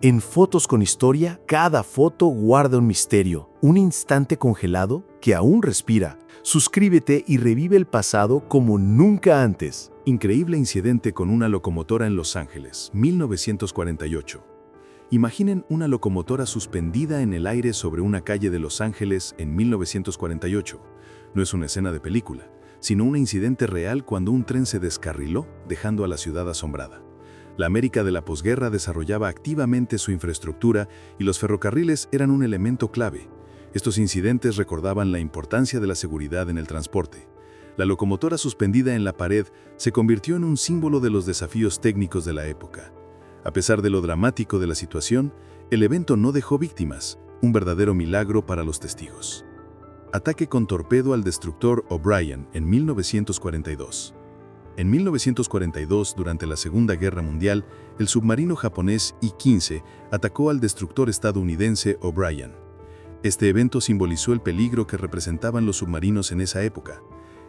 En Fotos con Historia, cada foto guarda un misterio, un instante congelado que aún respira. Suscríbete y revive el pasado como nunca antes. Increíble incidente con una locomotora en Los Ángeles, 1948. Imaginen una locomotora suspendida en el aire sobre una calle de Los Ángeles en 1948. No es una escena de película, sino un incidente real cuando un tren se descarriló, dejando a la ciudad asombrada. La América de la posguerra desarrollaba activamente su infraestructura y los ferrocarriles eran un elemento clave. Estos incidentes recordaban la importancia de la seguridad en el transporte. La locomotora suspendida en la pared se convirtió en un símbolo de los desafíos técnicos de la época. A pesar de lo dramático de la situación, el evento no dejó víctimas, un verdadero milagro para los testigos. Ataque con torpedo al destructor O'Brien en 1942. En 1942, durante la Segunda Guerra Mundial, el submarino japonés I-15 atacó al destructor estadounidense O'Brien. Este evento simbolizó el peligro que representaban los submarinos en esa época.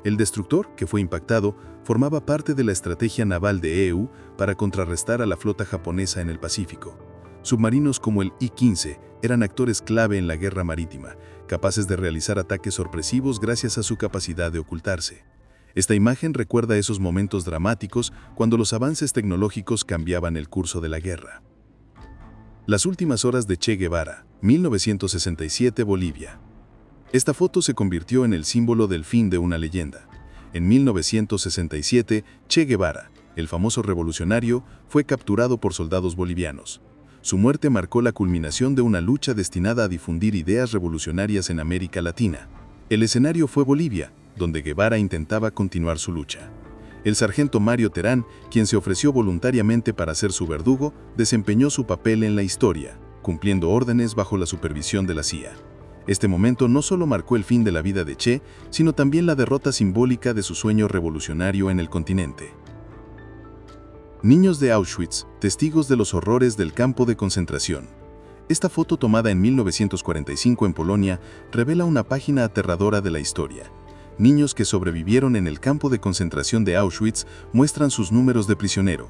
El destructor, que fue impactado, formaba parte de la estrategia naval de EU para contrarrestar a la flota japonesa en el Pacífico. Submarinos como el I-15 eran actores clave en la guerra marítima, capaces de realizar ataques sorpresivos gracias a su capacidad de ocultarse. Esta imagen recuerda esos momentos dramáticos cuando los avances tecnológicos cambiaban el curso de la guerra. Las últimas horas de Che Guevara, 1967, Bolivia. Esta foto se convirtió en el símbolo del fin de una leyenda. En 1967, Che Guevara, el famoso revolucionario, fue capturado por soldados bolivianos. Su muerte marcó la culminación de una lucha destinada a difundir ideas revolucionarias en América Latina. El escenario fue Bolivia, donde Guevara intentaba continuar su lucha. El sargento Mario Terán, quien se ofreció voluntariamente para ser su verdugo, desempeñó su papel en la historia, cumpliendo órdenes bajo la supervisión de la CIA. Este momento no solo marcó el fin de la vida de Che, sino también la derrota simbólica de su sueño revolucionario en el continente. Niños de Auschwitz, testigos de los horrores del campo de concentración. Esta foto, tomada en 1945 en Polonia, revela una página aterradora de la historia. Niños que sobrevivieron en el campo de concentración de Auschwitz muestran sus números de prisionero.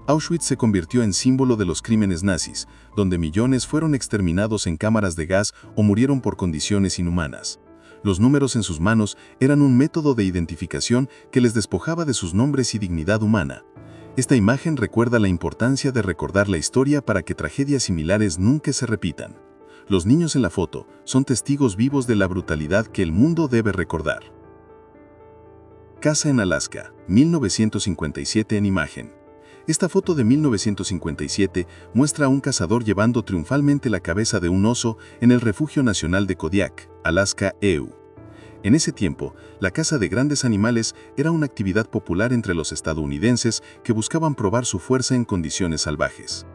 Auschwitz se convirtió en símbolo de los crímenes nazis, donde millones fueron exterminados en cámaras de gas o murieron por condiciones inhumanas. Los números en sus manos eran un método de identificación que les despojaba de sus nombres y dignidad humana. Esta imagen recuerda la importancia de recordar la historia para que tragedias similares nunca se repitan. Los niños en la foto son testigos vivos de la brutalidad que el mundo debe recordar. Caza en Alaska, 1957 en imagen. Esta foto de 1957 muestra a un cazador llevando triunfalmente la cabeza de un oso en el Refugio Nacional de Kodiak, Alaska, EU. En ese tiempo, la caza de grandes animales era una actividad popular entre los estadounidenses que buscaban probar su fuerza en condiciones salvajes.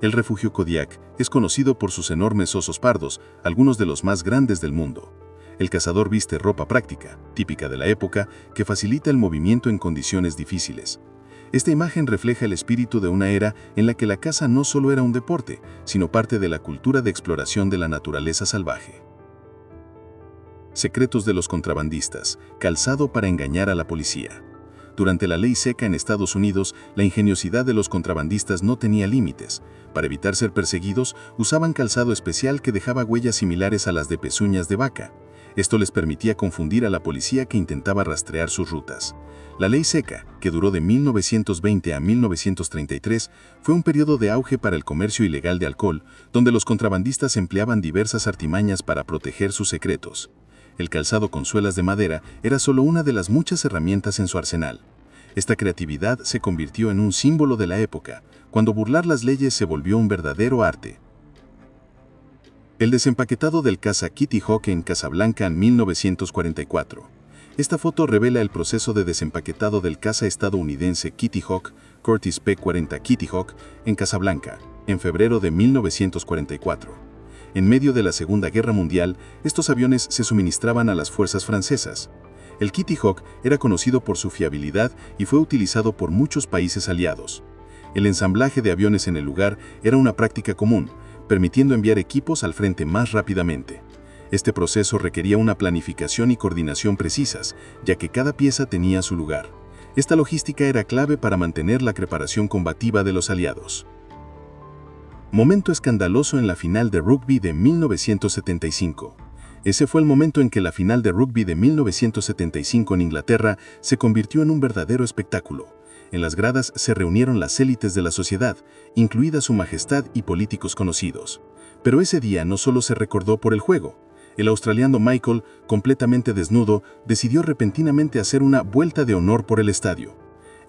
El Refugio Kodiak es conocido por sus enormes osos pardos, algunos de los más grandes del mundo. El cazador viste ropa práctica, típica de la época, que facilita el movimiento en condiciones difíciles. Esta imagen refleja el espíritu de una era en la que la caza no solo era un deporte, sino parte de la cultura de exploración de la naturaleza salvaje. Secretos de los contrabandistas, calzado para engañar a la policía. Durante la ley seca en Estados Unidos, la ingeniosidad de los contrabandistas no tenía límites. Para evitar ser perseguidos, usaban calzado especial que dejaba huellas similares a las de pezuñas de vaca. Esto les permitía confundir a la policía que intentaba rastrear sus rutas. La ley seca, que duró de 1920 a 1933, fue un periodo de auge para el comercio ilegal de alcohol, donde los contrabandistas empleaban diversas artimañas para proteger sus secretos. El calzado con suelas de madera era solo una de las muchas herramientas en su arsenal. Esta creatividad se convirtió en un símbolo de la época, cuando burlar las leyes se volvió un verdadero arte. El desempaquetado del caza Kitty Hawk en Casablanca en 1944. Esta foto revela el proceso de desempaquetado del caza estadounidense Kitty Hawk, Curtiss P-40 Kitty Hawk, en Casablanca, en febrero de 1944. En medio de la Segunda Guerra Mundial, estos aviones se suministraban a las fuerzas francesas. El Kitty Hawk era conocido por su fiabilidad y fue utilizado por muchos países aliados. El ensamblaje de aviones en el lugar era una práctica común, permitiendo enviar equipos al frente más rápidamente. Este proceso requería una planificación y coordinación precisas, ya que cada pieza tenía su lugar. Esta logística era clave para mantener la preparación combativa de los aliados. Momento escandaloso en la final de rugby de 1975. Ese fue el momento en que la final de rugby de 1975 en Inglaterra se convirtió en un verdadero espectáculo. En las gradas se reunieron las élites de la sociedad, incluida Su Majestad y políticos conocidos. Pero ese día no solo se recordó por el juego. El australiano Michael, completamente desnudo, decidió repentinamente hacer una vuelta de honor por el estadio.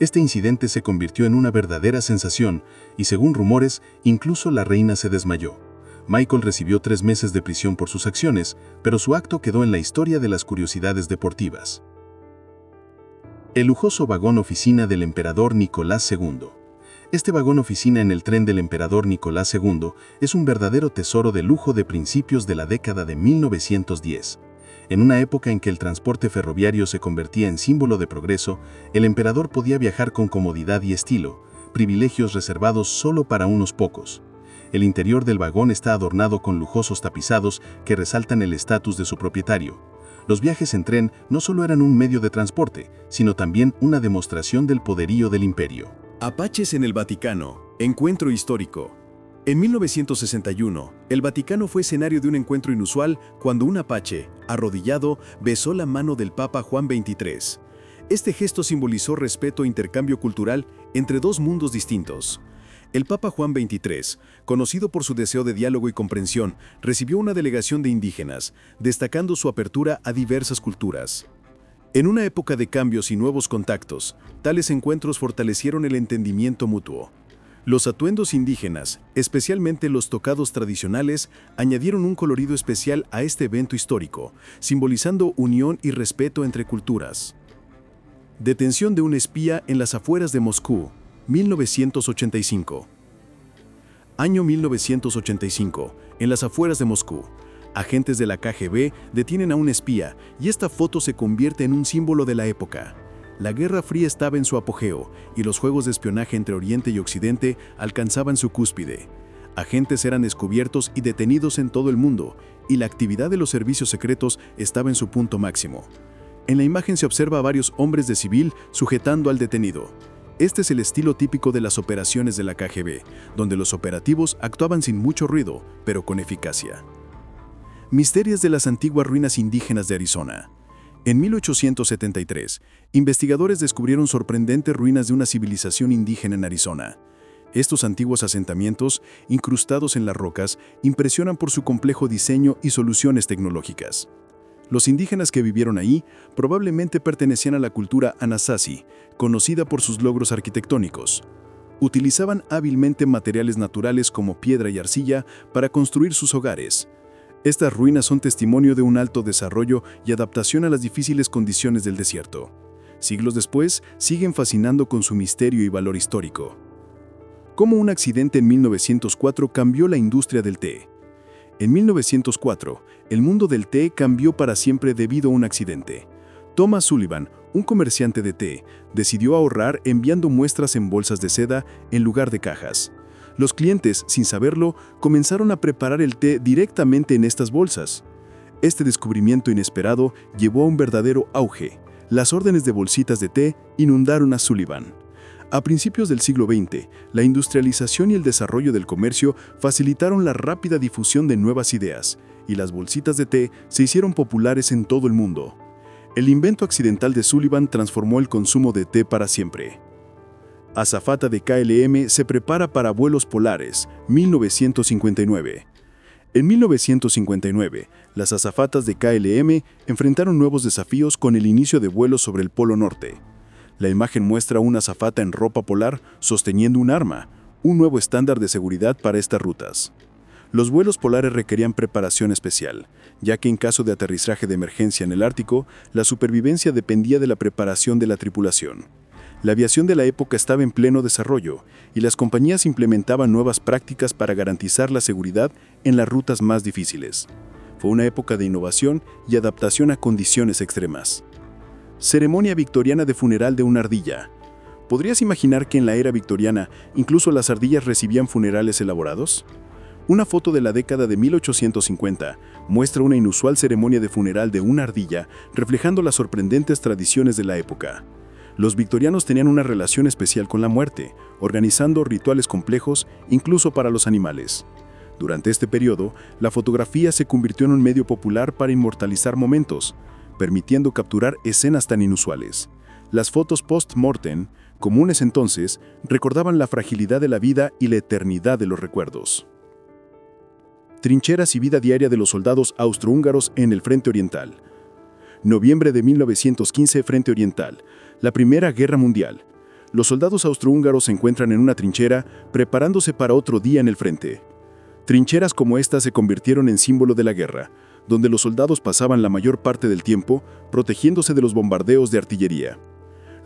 Este incidente se convirtió en una verdadera sensación y, según rumores, incluso la reina se desmayó. Michael recibió 3 meses de prisión por sus acciones, pero su acto quedó en la historia de las curiosidades deportivas. El lujoso vagón oficina del emperador Nicolás II. Este vagón oficina en el tren del emperador Nicolás II es un verdadero tesoro de lujo de principios de la década de 1910. En una época en que el transporte ferroviario se convertía en símbolo de progreso, el emperador podía viajar con comodidad y estilo, privilegios reservados solo para unos pocos. El interior del vagón está adornado con lujosos tapizados que resaltan el estatus de su propietario. Los viajes en tren no solo eran un medio de transporte, sino también una demostración del poderío del imperio. Apaches en el Vaticano. Encuentro histórico. En 1961, el Vaticano fue escenario de un encuentro inusual cuando un apache, arrodillado, besó la mano del Papa Juan XXIII. Este gesto simbolizó respeto e intercambio cultural entre dos mundos distintos. El Papa Juan XXIII, conocido por su deseo de diálogo y comprensión, recibió una delegación de indígenas, destacando su apertura a diversas culturas. En una época de cambios y nuevos contactos, tales encuentros fortalecieron el entendimiento mutuo. Los atuendos indígenas, especialmente los tocados tradicionales, añadieron un colorido especial a este evento histórico, simbolizando unión y respeto entre culturas. Detención de un espía en las afueras de Moscú, 1985. Año 1985, en las afueras de Moscú. Agentes de la KGB detienen a un espía y esta foto se convierte en un símbolo de la época. La Guerra Fría estaba en su apogeo y los juegos de espionaje entre Oriente y Occidente alcanzaban su cúspide. Agentes eran descubiertos y detenidos en todo el mundo, y la actividad de los servicios secretos estaba en su punto máximo. En la imagen se observa a varios hombres de civil sujetando al detenido. Este es el estilo típico de las operaciones de la KGB, donde los operativos actuaban sin mucho ruido, pero con eficacia. Misterios de las antiguas ruinas indígenas de Arizona. En 1873, investigadores descubrieron sorprendentes ruinas de una civilización indígena en Arizona. Estos antiguos asentamientos, incrustados en las rocas, impresionan por su complejo diseño y soluciones tecnológicas. Los indígenas que vivieron ahí probablemente pertenecían a la cultura Anasazi, conocida por sus logros arquitectónicos. Utilizaban hábilmente materiales naturales como piedra y arcilla para construir sus hogares. Estas ruinas son testimonio de un alto desarrollo y adaptación a las difíciles condiciones del desierto. Siglos después, siguen fascinando con su misterio y valor histórico. ¿Cómo un accidente en 1904 cambió la industria del té? En 1904, el mundo del té cambió para siempre debido a un accidente. Thomas Sullivan, un comerciante de té, decidió ahorrar enviando muestras en bolsas de seda en lugar de cajas. Los clientes, sin saberlo, comenzaron a preparar el té directamente en estas bolsas. Este descubrimiento inesperado llevó a un verdadero auge. Las órdenes de bolsitas de té inundaron a Sullivan. A principios del siglo XX, la industrialización y el desarrollo del comercio facilitaron la rápida difusión de nuevas ideas, y las bolsitas de té se hicieron populares en todo el mundo. El invento accidental de Sullivan transformó el consumo de té para siempre. Azafata de KLM se prepara para vuelos polares, 1959. En 1959, las azafatas de KLM enfrentaron nuevos desafíos con el inicio de vuelos sobre el Polo Norte. La imagen muestra a una azafata en ropa polar sosteniendo un arma, un nuevo estándar de seguridad para estas rutas. Los vuelos polares requerían preparación especial, ya que en caso de aterrizaje de emergencia en el Ártico, la supervivencia dependía de la preparación de la tripulación. La aviación de la época estaba en pleno desarrollo y las compañías implementaban nuevas prácticas para garantizar la seguridad en las rutas más difíciles. Fue una época de innovación y adaptación a condiciones extremas. Ceremonia victoriana de funeral de una ardilla. ¿Podrías imaginar que en la era victoriana incluso las ardillas recibían funerales elaborados? Una foto de la década de 1850 muestra una inusual ceremonia de funeral de una ardilla reflejando las sorprendentes tradiciones de la época. Los victorianos tenían una relación especial con la muerte, organizando rituales complejos incluso para los animales. Durante este periodo, la fotografía se convirtió en un medio popular para inmortalizar momentos, permitiendo capturar escenas tan inusuales. Las fotos post-mortem, comunes entonces, recordaban la fragilidad de la vida y la eternidad de los recuerdos. Trincheras y vida diaria de los soldados austrohúngaros en el Frente Oriental. Noviembre de 1915, Frente Oriental. La Primera Guerra Mundial. Los soldados austrohúngaros se encuentran en una trinchera preparándose para otro día en el frente. Trincheras como esta se convirtieron en símbolo de la guerra, donde los soldados pasaban la mayor parte del tiempo protegiéndose de los bombardeos de artillería.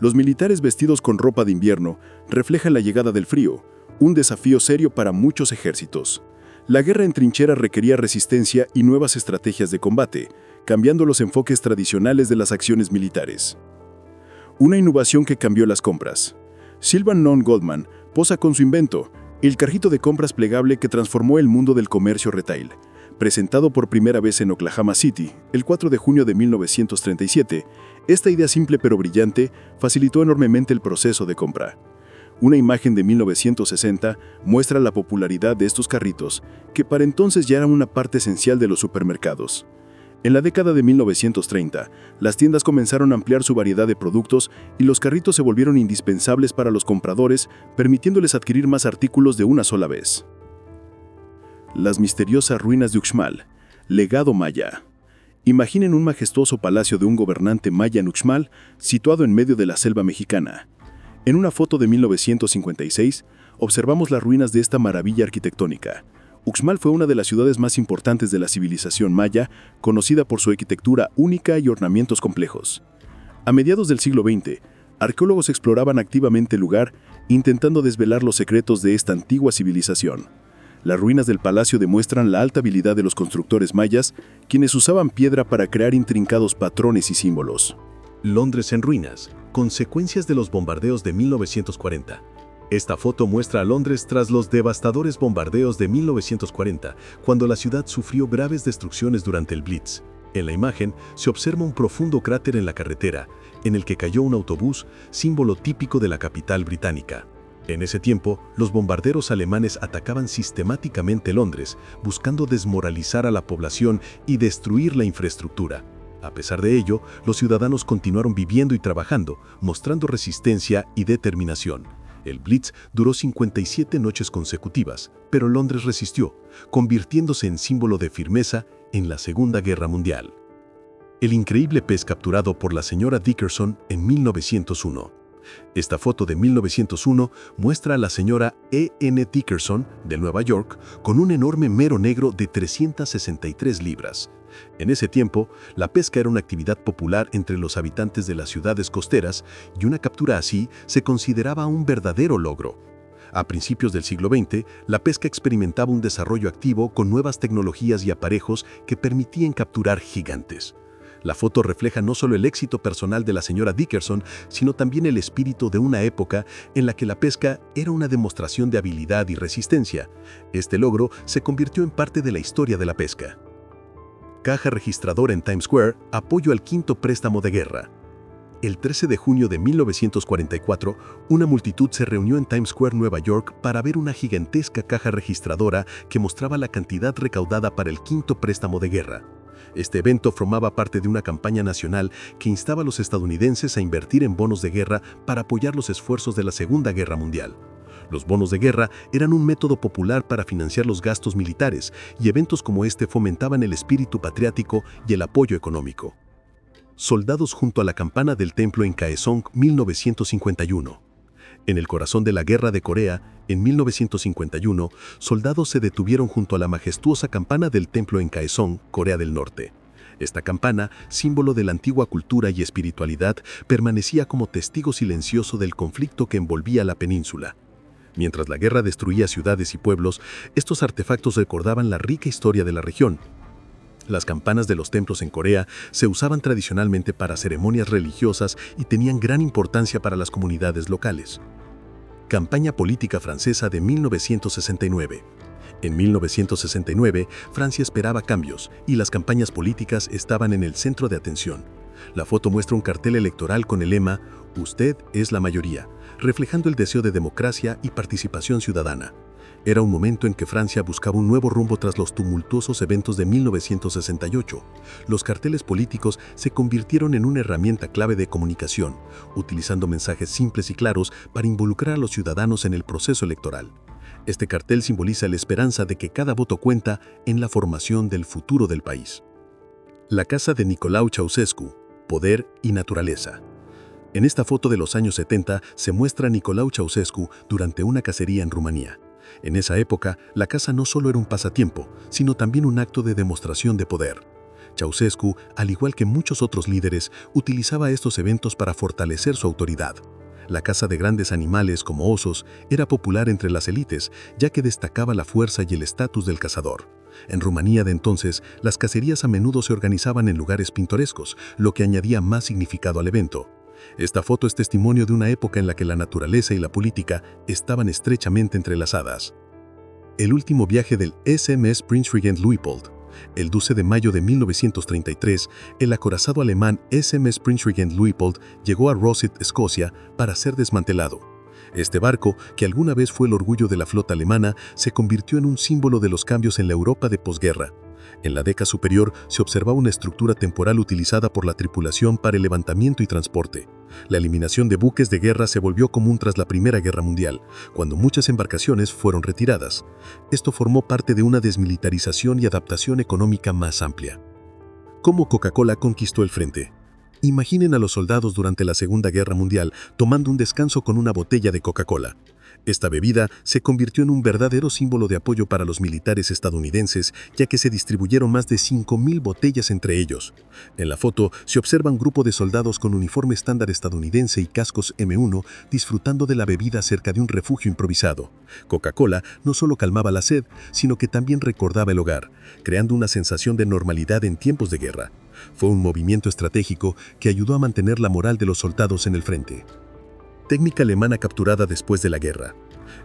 Los militares vestidos con ropa de invierno reflejan la llegada del frío, un desafío serio para muchos ejércitos. La guerra en trincheras requería resistencia y nuevas estrategias de combate, cambiando los enfoques tradicionales de las acciones militares. Una innovación que cambió las compras. Sylvan Non Goldman posa con su invento, el carrito de compras plegable que transformó el mundo del comercio retail. Presentado por primera vez en Oklahoma City, el 4 de junio de 1937, esta idea simple pero brillante facilitó enormemente el proceso de compra. Una imagen de 1960 muestra la popularidad de estos carritos, que para entonces ya eran una parte esencial de los supermercados. En la década de 1930, las tiendas comenzaron a ampliar su variedad de productos y los carritos se volvieron indispensables para los compradores, permitiéndoles adquirir más artículos de una sola vez. Las misteriosas ruinas de Uxmal, legado maya. Imaginen un majestuoso palacio de un gobernante maya en Uxmal, situado en medio de la selva mexicana. En una foto de 1956, observamos las ruinas de esta maravilla arquitectónica. Uxmal fue una de las ciudades más importantes de la civilización maya, conocida por su arquitectura única y ornamentos complejos. A mediados del siglo XX, arqueólogos exploraban activamente el lugar, intentando desvelar los secretos de esta antigua civilización. Las ruinas del palacio demuestran la alta habilidad de los constructores mayas, quienes usaban piedra para crear intrincados patrones y símbolos. Londres en ruinas, consecuencias de los bombardeos de 1940. Esta foto muestra a Londres tras los devastadores bombardeos de 1940, cuando la ciudad sufrió graves destrucciones durante el Blitz. En la imagen se observa un profundo cráter en la carretera, en el que cayó un autobús, símbolo típico de la capital británica. En ese tiempo, los bombarderos alemanes atacaban sistemáticamente Londres, buscando desmoralizar a la población y destruir la infraestructura. A pesar de ello, los ciudadanos continuaron viviendo y trabajando, mostrando resistencia y determinación. El Blitz duró 57 noches consecutivas, pero Londres resistió, convirtiéndose en símbolo de firmeza en la Segunda Guerra Mundial. El increíble pez capturado por la señora Dickerson en 1901. Esta foto de 1901 muestra a la señora E.N. Dickerson, de Nueva York, con un enorme mero negro de 363 libras. En ese tiempo, la pesca era una actividad popular entre los habitantes de las ciudades costeras y una captura así se consideraba un verdadero logro. A principios del siglo XX, la pesca experimentaba un desarrollo activo con nuevas tecnologías y aparejos que permitían capturar gigantes. La foto refleja no solo el éxito personal de la señora Dickerson, sino también el espíritu de una época en la que la pesca era una demostración de habilidad y resistencia. Este logro se convirtió en parte de la historia de la pesca. Caja registradora en Times Square, apoyo al quinto préstamo de guerra. El 13 de junio de 1944, una multitud se reunió en Times Square, Nueva York, para ver una gigantesca caja registradora que mostraba la cantidad recaudada para el quinto préstamo de guerra. Este evento formaba parte de una campaña nacional que instaba a los estadounidenses a invertir en bonos de guerra para apoyar los esfuerzos de la Segunda Guerra Mundial. Los bonos de guerra eran un método popular para financiar los gastos militares, y eventos como este fomentaban el espíritu patriótico y el apoyo económico. Soldados junto a la campana del templo en Kaesong, 1951. En el corazón de la Guerra de Corea, en 1951, soldados se detuvieron junto a la majestuosa campana del templo en Kaesong, Corea del Norte. Esta campana, símbolo de la antigua cultura y espiritualidad, permanecía como testigo silencioso del conflicto que envolvía la península. Mientras la guerra destruía ciudades y pueblos, estos artefactos recordaban la rica historia de la región. Las campanas de los templos en Corea se usaban tradicionalmente para ceremonias religiosas y tenían gran importancia para las comunidades locales. Campaña política francesa de 1969. En 1969, Francia esperaba cambios y las campañas políticas estaban en el centro de atención. La foto muestra un cartel electoral con el lema «Usted es la mayoría», reflejando el deseo de democracia y participación ciudadana. Era un momento en que Francia buscaba un nuevo rumbo tras los tumultuosos eventos de 1968. Los carteles políticos se convirtieron en una herramienta clave de comunicación, utilizando mensajes simples y claros para involucrar a los ciudadanos en el proceso electoral. Este cartel simboliza la esperanza de que cada voto cuenta en la formación del futuro del país. La casa de Nicolae Ceausescu, poder y naturaleza. En esta foto de los años 70 se muestra a Nicolae Ceausescu durante una cacería en Rumanía. En esa época, la caza no solo era un pasatiempo, sino también un acto de demostración de poder. Ceausescu, al igual que muchos otros líderes, utilizaba estos eventos para fortalecer su autoridad. La caza de grandes animales como osos era popular entre las élites, ya que destacaba la fuerza y el estatus del cazador. En Rumanía de entonces, las cacerías a menudo se organizaban en lugares pintorescos, lo que añadía más significado al evento. Esta foto es testimonio de una época en la que la naturaleza y la política estaban estrechamente entrelazadas. El último viaje del SMS Prinz Regent Luitpold. El 12 de mayo de 1933, el acorazado alemán SMS Prinz Regent Luitpold llegó a Rosyth, Escocia, para ser desmantelado. Este barco, que alguna vez fue el orgullo de la flota alemana, se convirtió en un símbolo de los cambios en la Europa de posguerra. En la deca superior se observaba una estructura temporal utilizada por la tripulación para el levantamiento y transporte. La eliminación de buques de guerra se volvió común tras la Primera Guerra Mundial, cuando muchas embarcaciones fueron retiradas. Esto formó parte de una desmilitarización y adaptación económica más amplia. ¿Cómo Coca-Cola conquistó el frente? Imaginen a los soldados durante la Segunda Guerra Mundial tomando un descanso con una botella de Coca-Cola. Esta bebida se convirtió en un verdadero símbolo de apoyo para los militares estadounidenses, ya que se distribuyeron más de 5.000 botellas entre ellos. En la foto se observa un grupo de soldados con uniforme estándar estadounidense y cascos M1 disfrutando de la bebida cerca de un refugio improvisado. Coca-Cola no solo calmaba la sed, sino que también recordaba el hogar, creando una sensación de normalidad en tiempos de guerra. Fue un movimiento estratégico que ayudó a mantener la moral de los soldados en el frente. Técnica alemana capturada después de la guerra.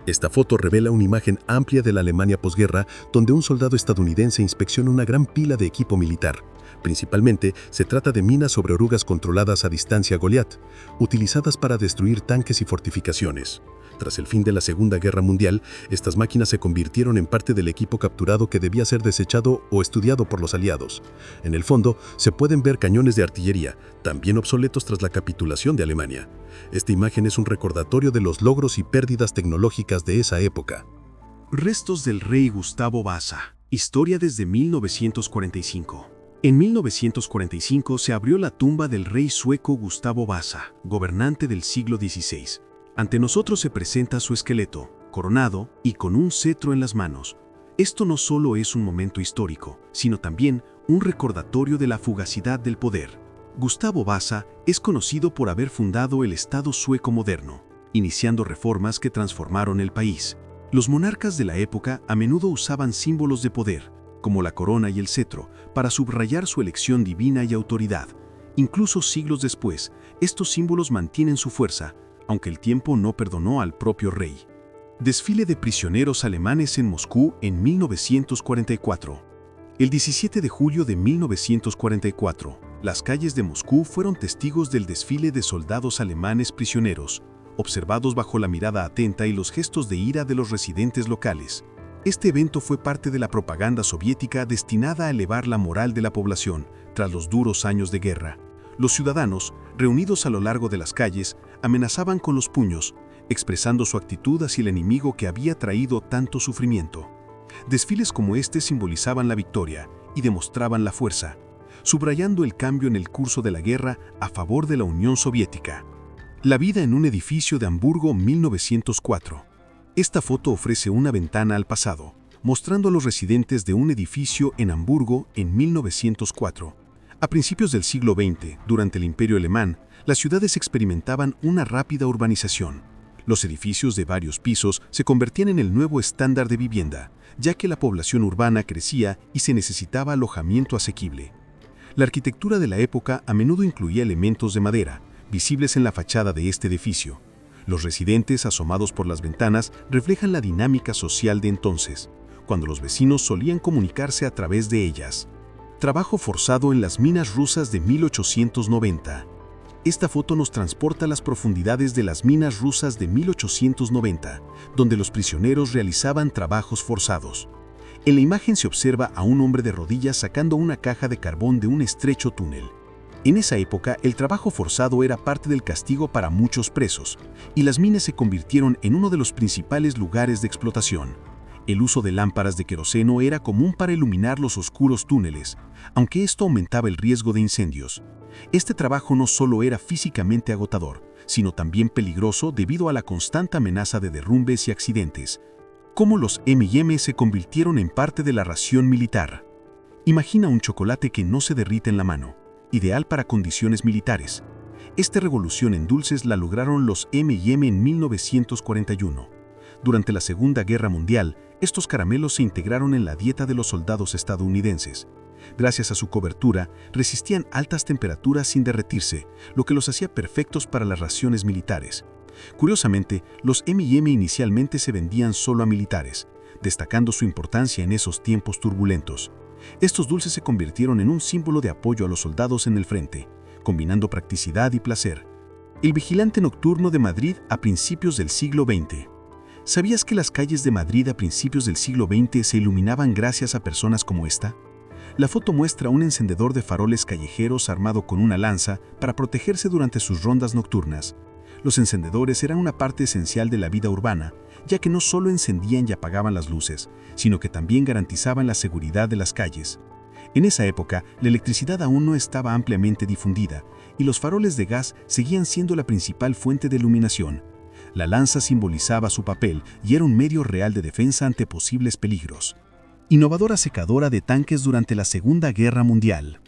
Esta foto revela una imagen amplia de la Alemania posguerra, donde un soldado estadounidense inspecciona una gran pila de equipo militar. Principalmente, se trata de minas sobre orugas controladas a distancia Goliath, utilizadas para destruir tanques y fortificaciones. Tras el fin de la Segunda Guerra Mundial, estas máquinas se convirtieron en parte del equipo capturado que debía ser desechado o estudiado por los aliados. En el fondo, se pueden ver cañones de artillería, también obsoletos tras la capitulación de Alemania. Esta imagen es un recordatorio de los logros y pérdidas tecnológicas de esa época. Restos del rey Gustavo Vasa. Historia desde 1945. En 1945 se abrió la tumba del rey sueco Gustavo Vasa, gobernante del siglo XVI. Ante nosotros se presenta su esqueleto, coronado y con un cetro en las manos. Esto no solo es un momento histórico, sino también un recordatorio de la fugacidad del poder. Gustavo Vasa es conocido por haber fundado el Estado sueco moderno, iniciando reformas que transformaron el país. Los monarcas de la época a menudo usaban símbolos de poder, como la corona y el cetro, para subrayar su elección divina y autoridad. Incluso siglos después, estos símbolos mantienen su fuerza, aunque el tiempo no perdonó al propio rey. Desfile de prisioneros alemanes en Moscú en 1944. El 17 de julio de 1944, las calles de Moscú fueron testigos del desfile de soldados alemanes prisioneros, observados bajo la mirada atenta y los gestos de ira de los residentes locales. Este evento fue parte de la propaganda soviética destinada a elevar la moral de la población tras los duros años de guerra. Los ciudadanos, reunidos a lo largo de las calles, amenazaban con los puños, expresando su actitud hacia el enemigo que había traído tanto sufrimiento. Desfiles como este simbolizaban la victoria y demostraban la fuerza, subrayando el cambio en el curso de la guerra a favor de la Unión Soviética. La vida en un edificio de Hamburgo 1904. Esta foto ofrece una ventana al pasado, mostrando a los residentes de un edificio en Hamburgo en 1904. A principios del siglo XX, durante el Imperio Alemán, las ciudades experimentaban una rápida urbanización. Los edificios de varios pisos se convertían en el nuevo estándar de vivienda, ya que la población urbana crecía y se necesitaba alojamiento asequible. La arquitectura de la época a menudo incluía elementos de madera, visibles en la fachada de este edificio. Los residentes asomados por las ventanas reflejan la dinámica social de entonces, cuando los vecinos solían comunicarse a través de ellas. Trabajo forzado en las minas rusas de 1890. Esta foto nos transporta a las profundidades de las minas rusas de 1890, donde los prisioneros realizaban trabajos forzados. En la imagen se observa a un hombre de rodillas sacando una caja de carbón de un estrecho túnel. En esa época, el trabajo forzado era parte del castigo para muchos presos, y las minas se convirtieron en uno de los principales lugares de explotación. El uso de lámparas de queroseno era común para iluminar los oscuros túneles, aunque esto aumentaba el riesgo de incendios. Este trabajo no solo era físicamente agotador, sino también peligroso debido a la constante amenaza de derrumbes y accidentes. ¿Cómo los M&M se convirtieron en parte de la ración militar? Imagina un chocolate que no se derrite en la mano, ideal para condiciones militares. Esta revolución en dulces la lograron los M&M en 1941. Durante la Segunda Guerra Mundial, estos caramelos se integraron en la dieta de los soldados estadounidenses. Gracias a su cobertura, resistían altas temperaturas sin derretirse, lo que los hacía perfectos para las raciones militares. Curiosamente, los M&M inicialmente se vendían solo a militares, destacando su importancia en esos tiempos turbulentos. Estos dulces se convirtieron en un símbolo de apoyo a los soldados en el frente, combinando practicidad y placer. El vigilante nocturno de Madrid a principios del siglo XX. ¿Sabías que las calles de Madrid a principios del siglo XX se iluminaban gracias a personas como esta? La foto muestra un encendedor de faroles callejeros armado con una lanza para protegerse durante sus rondas nocturnas. Los encendedores eran una parte esencial de la vida urbana, ya que no solo encendían y apagaban las luces, sino que también garantizaban la seguridad de las calles. En esa época, la electricidad aún no estaba ampliamente difundida, y los faroles de gas seguían siendo la principal fuente de iluminación. La lanza simbolizaba su papel y era un medio real de defensa ante posibles peligros. Innovadora secadora de tanques durante la Segunda Guerra Mundial.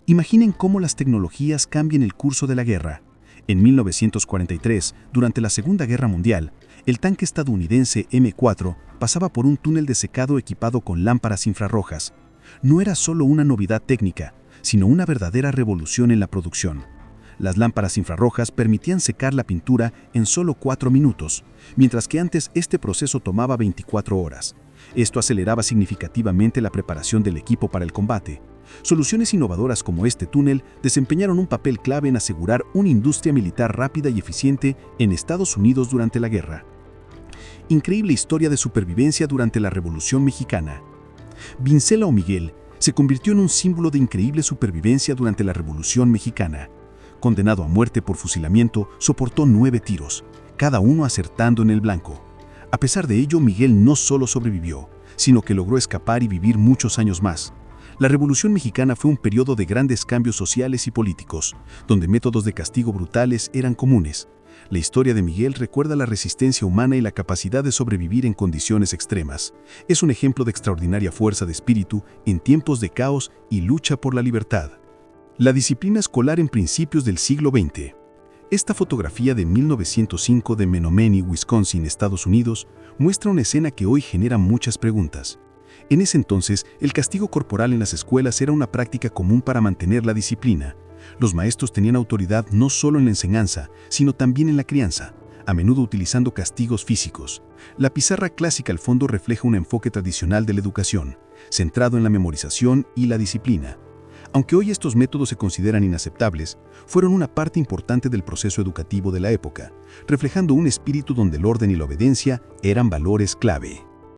Imaginen cómo las tecnologías cambian el curso de la guerra. En 1943, durante la Segunda Guerra Mundial, el tanque estadounidense M4 pasaba por un túnel de secado equipado con lámparas infrarrojas. No era solo una novedad técnica, sino una verdadera revolución en la producción. Las lámparas infrarrojas permitían secar la pintura en solo 4 minutos, mientras que antes este proceso tomaba 24 horas. Esto aceleraba significativamente la preparación del equipo para el combate. Soluciones innovadoras como este túnel desempeñaron un papel clave en asegurar una industria militar rápida y eficiente en Estados Unidos durante la guerra. Increíble historia de supervivencia durante la Revolución Mexicana. Vincela o Miguel se convirtió en un símbolo de increíble supervivencia durante la Revolución Mexicana. Condenado a muerte por fusilamiento, soportó 9 tiros, cada uno acertando en el blanco. A pesar de ello, Miguel no solo sobrevivió, sino que logró escapar y vivir muchos años más. La Revolución Mexicana fue un periodo de grandes cambios sociales y políticos, donde métodos de castigo brutales eran comunes. La historia de Miguel recuerda la resistencia humana y la capacidad de sobrevivir en condiciones extremas. Es un ejemplo de extraordinaria fuerza de espíritu en tiempos de caos y lucha por la libertad. La disciplina escolar en principios del siglo XX. Esta fotografía de 1905 de Menominee, Wisconsin, Estados Unidos, muestra una escena que hoy genera muchas preguntas. En ese entonces, el castigo corporal en las escuelas era una práctica común para mantener la disciplina. Los maestros tenían autoridad no solo en la enseñanza, sino también en la crianza, a menudo utilizando castigos físicos. La pizarra clásica al fondo refleja un enfoque tradicional de la educación, centrado en la memorización y la disciplina. Aunque hoy estos métodos se consideran inaceptables, fueron una parte importante del proceso educativo de la época, reflejando un espíritu donde el orden y la obediencia eran valores clave.